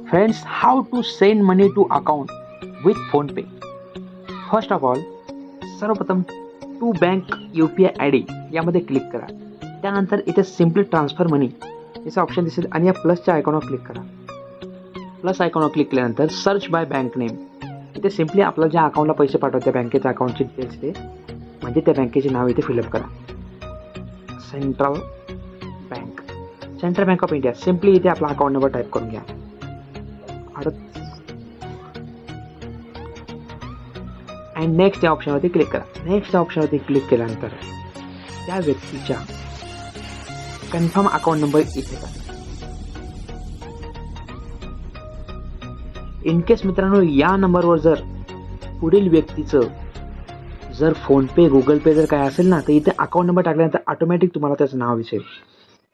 Friends, how to send money to account with PhonePe. First of all सर्वप्रथम to bank UPI ID यामध्ये click करा. त्यानंतर इथे simply transfer मनी याचा option दिसेल आणि या प्लसच्या आयकॉनवर क्लिक करा. प्लस आयकॉनवर क्लिक केल्यानंतर सर्च बाय बँक नेम इथे सिम्पली आपलं ज्या अकाउंटला पैसे पाठवत त्या बँकेच्या अकाउंटची डिटेल्स इथे म्हणजे त्या बँकेचे नाव इथे फिलअप करा. Central bank of India simply इथे आपला अकाउंट नंबर टाईप करून घ्या. आणि नेक्स्ट या ऑप्शनवरती क्लिक करा. नेक्स्ट या ऑप्शनवरती क्लिक केल्यानंतर त्या व्यक्तीच्या कन्फर्म अकाउंट नंबर इथे करा. इन केस मित्रांनो या नंबरवर जर पुढील व्यक्तीचं जर फोनपे गुगल पे जर काय असेल ना तर इथे अकाउंट नंबर टाकल्यानंतर ऑटोमॅटिक तुम्हाला त्याचं नाव दिसेल.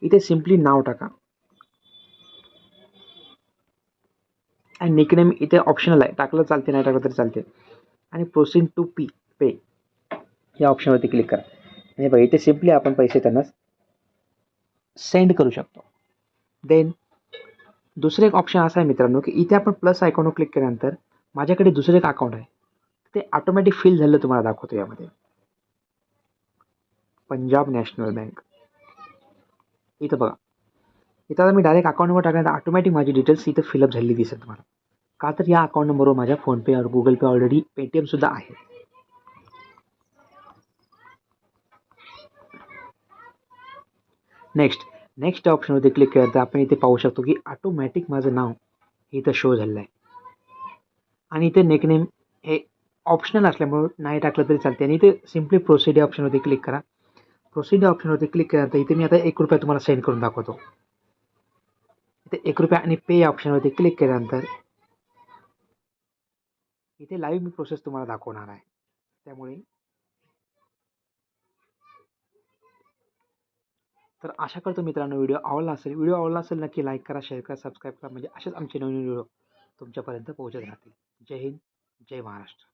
इथे सिम्पली नाव टाका आणि निकनेम इथे ऑप्शनल आहे, टाकलं चालते नाही टाकलं तरी चालते. आणि प्रोसीड टू पे या ऑप्शनवरती क्लिक करा. आणि बघा इथे सिम्पली आपण पैसे त्यांना सेंड करू शकतो. देन दुसरं एक ऑप्शन असं आहे मित्रांनो की इथे आपण प्लस आयकॉनवर क्लिक केल्यानंतर माझ्याकडे दुसरं एक अकाउंट आहे ते ऑटोमॅटिक फिल झालं तुम्हाला दाखवतो. यामध्ये पंजाब नॅशनल बँक इथं बघा. इथं आता मी डायरेक्ट अकाउंट नंबर टाकल्यानंतर ऑटोमॅटिक माझी डिटेल्स इथं फिलअप झालेली दिसेल तुम्हाला. का तर या अकाउंट नंबरवर माझ्या फोनपे और गुगल पे ऑलरेडी पेटीएम सुद्धा आहे. नेक्स्ट ऑप्शनवरती क्लिक केल्यानंतर आपण इथे पाहू शकतो की ऑटोमॅटिक माझं नाव इथं शो झालेलं आहे. आणि इथे निकनेम हे ऑप्शनल असल्यामुळे नाही टाकलं तरी चालते. आणि इथे सिम्पली प्रोसीड या ऑप्शनवरती क्लिक करा. प्रोसीड या ऑप्शनवरती क्लिक केल्यानंतर इथे मी आता ₹1 तुम्हाला सेंड करून दाखवतो. इथे ₹1 आणि पे या ऑप्शनवरती क्लिक केल्यानंतर इथे लाईव्ह मी प्रोसेस तुम्हाला दाखवणार आहे. त्यामुळे तर आशा करतो मित्रांनो व्हिडिओ आवडला असेल नक्की लाईक करा, शेअर करा, सबस्क्राईब करा म्हणजे असेच आमचे नवीन व्हिडिओ तुमच्यापर्यंत पोहोचत राहतील. जय हिंद, जय महाराष्ट्र.